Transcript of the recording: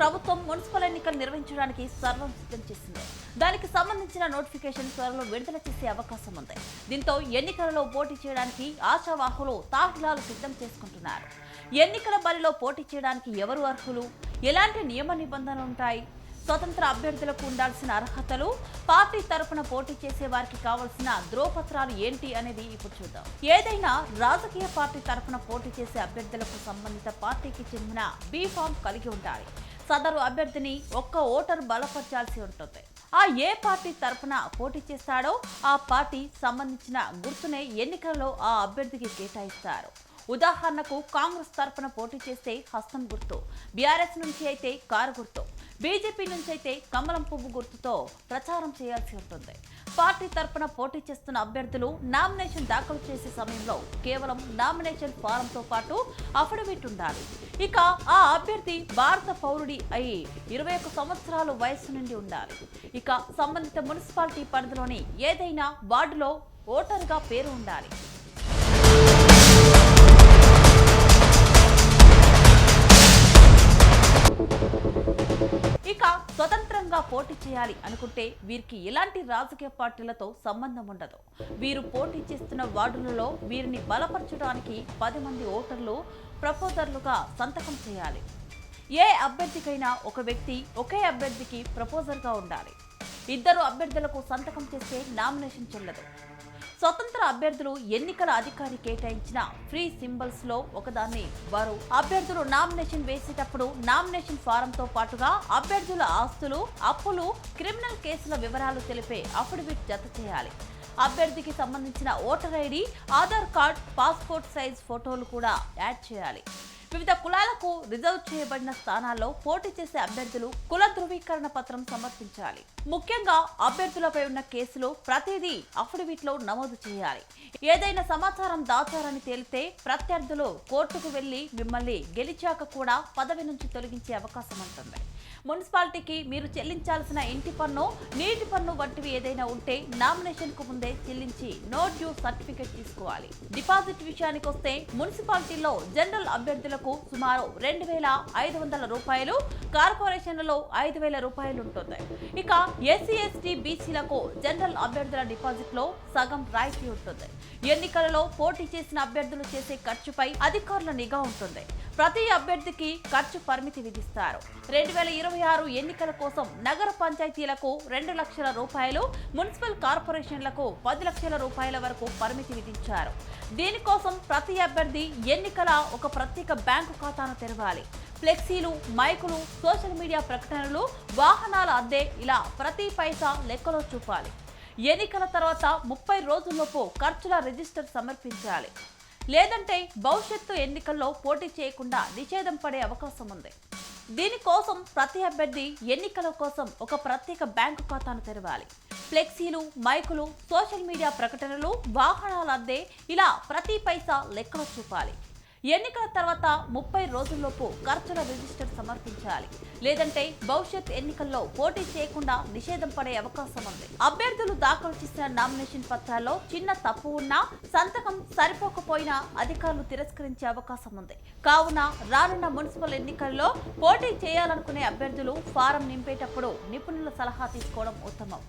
ప్రభుత్వం మున్సిపల్ ఎన్నికలు నిర్వహించడానికి సర్వం సిద్ధం చేసింది. దానికి సంబంధించిన నోటిఫికేషన్ త్వరలో విడుదల చేసే అవకాశం ఉంది. దీంతో ఎన్నికలలో పోటీ చేయడానికి ఆశావాహులు తాహ్లాలు సిద్ధం చేసుకుంటున్నారు. ఎన్నికల బరిలో పోటీ చేయడానికి ఎవరు అర్హులు, ఎలాంటి నియమ నిబంధనలు ఉంటాయి, స్వతంత్ర అభ్యర్థులకు ఉండాల్సిన అర్హతలు, పార్టీ తరపున పోటీ చేసే వారికి కావాల్సిన ధ్రువపత్రాలు ఏంటి అనేది ఇప్పుడు చూద్దాం. ఏదైనా రాజకీయ పార్టీ తరపున పోటీ చేసే అభ్యర్థులకు సంబంధిత పార్టీకి చెందిన బి ఫామ్ కలిగి ఉండాలి. సదరు అభ్యర్థిని ఒక్క ఓటరు బలపరచాల్సి ఉంటుంది. ఏ పార్టీ తరపున పోటీ చేస్తాడో ఆ పార్టీ సంబంధించిన గుర్తునే ఎన్నికలలో ఆ అభ్యర్థికి కేటాయిస్తారు. ఉదాహరణకు కాంగ్రెస్ తరపున పోటీ చేస్తే హస్తం గుర్తు, బీఆర్ఎస్ నుంచి అయితే కారు గుర్తు, బీజేపీ నుంచి అయితే కమలం పువ్వు గుర్తుతో ప్రచారం చేయాల్సి ఉంటుంది. పార్టీ తరపున పోటీ చేస్తున్న అభ్యర్థులు నామినేషన్ దాఖలు చేసే సమయంలో కేవలం నామినేషన్ ఫారంతో పాటు అఫిడవిట్ ఉండాలి. ఇక ఆ అభ్యర్థి భారత పౌరుడి అయి 21 సంవత్సరాల వయసు నుండి ఉండాలి. ఇక సంబంధిత మున్సిపాలిటీ పరిధిలోని ఏదైనా వార్డులో ఓటరుగా పేరు ఉండాలి. ఇక స్వతంత్రంగా పోటీ చేయాలి అనుకుంటే వీరికి ఎలాంటి రాజకీయ పార్టీలతో సంబంధం ఉండదు. వీరు పోటీ చేస్తున్న వార్డులలో వీరిని బలపరచడానికి 10 మంది ఓటర్లు ప్రపోజర్లుగా సంతకం చేయాలి. ఏ అభ్యర్థికైనా ఒక వ్యక్తి ఒకే అభ్యర్థికి ప్రపోజర్గా ఉండాలి. 2 అభ్యర్థులకు సంతకం చేస్తే నామినేషన్ చెల్లదు. స్వతంత్ర అభ్యర్థులు ఎన్నికల అధికారి కేటాయించిన ఫ్రీ సింబల్స్ లో ఒకదాన్ని వారు అభ్యర్థులు నామినేషన్ వేసేటప్పుడు నామినేషన్ ఫారంతో పాటుగా అభ్యర్థుల ఆస్తులు, అప్పులు, క్రిమినల్ కేసుల వివరాలు తెలిపే అఫిడవిట్ జత చేయాలి. అభ్యర్థికి సంబంధించిన voter ID, Aadhaar card, passport size ఫోటోలు కూడా యాడ్ చేయాలి. వివిధ కులాలకు రిజర్వ్ చేయబడిన స్థానాల్లో పోటీ చేసే అభ్యర్థులు కుల ధృవీకరణ పత్రం సమర్పించాలి. ముఖ్యంగా అభ్యర్థులపై ఉన్న కేసులు ప్రతిదీ అఫిడవిట్ లో నమోదు చేయాలి. ఏదైనా సమాచారం దాచారని తేలితే ప్రత్యర్థులు కోర్టుకు వెళ్లి మిమ్మల్ని గెలిచాక కూడా పదవి నుంచి తొలగించే అవకాశం ఉంటుంది. మున్సిపాలిటీకి మీరు చెల్లించాల్సిన ఇంటి పన్ను, నీటి పన్ను వంటివి ఏదైనా ఉంటే నామినేషన్ కు ముందే చెల్లించి నో డ్యూ సర్టిఫికెట్ తీసుకోవాలి. డిపాజిట్ విషయానికి వస్తే మున్సిపాలిటీలో జనరల్ అభ్యర్థులకు సుమారు 2,500 రూపాయలు, కార్పొరేషన్లలో 5,000 రూపాయలు ఉంటుంది. ఇక ఎస్సీ, ఎస్టీ, బీసీలకు జనరల్ అభ్యర్థుల డిపాజిట్ లో సగం రాయితీ ఉంటుంది. ఎన్నికలలో పోటీ చేసిన అభ్యర్థులు చేసే ఖర్చుపై అధికారుల నిఘా ఉంటుంది. ప్రతి అభ్యర్థికి ఖర్చు పరిమితి విధిస్తారు. 2026 ఎన్నికల కోసం నగర పంచాయతీలకు 2 లక్షల రూపాయలు, మున్సిపల్ కార్పొరేషన్లకు 10 లక్షల రూపాయల వరకు పరిమితి విధించారు. దీనికోసం ప్రతి అభ్యర్థి ఎన్నికల ఒక ప్రత్యేక బ్యాంకు ఖాతాను తెరవాలి. ఫ్లెక్సీలు, మైకులు, సోషల్ మీడియా ప్రకటనలు, వాహనాల అద్దె ఇలా ప్రతి పైసా లెక్కలో చూపాలి. ఎన్నికల తర్వాత 30 రోజుల్లోపు ఖర్చుల రిజిస్టర్ సమర్పించాలి. లేదంటే భవిష్యత్తు ఎన్నికల్లో పోటీ చేయకుండా నిషేధం పడే అవకాశం ఉంది. దీనికోసం ప్రతి అభ్యర్థి ఎన్నికల కోసం ఒక ప్రత్యేక బ్యాంకు ఖాతాను తెరవాలి. ఫ్లెక్సీలు, మైకులు, సోషల్ మీడియా ప్రకటనలు, వాహనాల అద్దె ఇలా ప్రతి పైసా లెక్కలో చూపాలి. ఎన్నికల తర్వాత 30 రోజుల్లోపు ఖర్చుల రిజిస్టర్ సమర్పించాలి. లేదంటే భవిష్యత్ ఎన్నికల్లో పోటీ చేయకుండా నిషేధం పడే అవకాశం ఉంది. అభ్యర్థులు దాఖలు చేసిన నామినేషన్ పత్రాల్లో చిన్న తప్పు ఉన్నా, సంతకం సరిపోకపోయినా అధికారులు తిరస్కరించే అవకాశం ఉంది. కావున రానున్న మున్సిపల్ ఎన్నికల్లో పోటీ చేయాలనుకునే అభ్యర్థులు ఫారం నింపేటప్పుడు నిపుణుల సలహా తీసుకోవడం ఉత్తమం.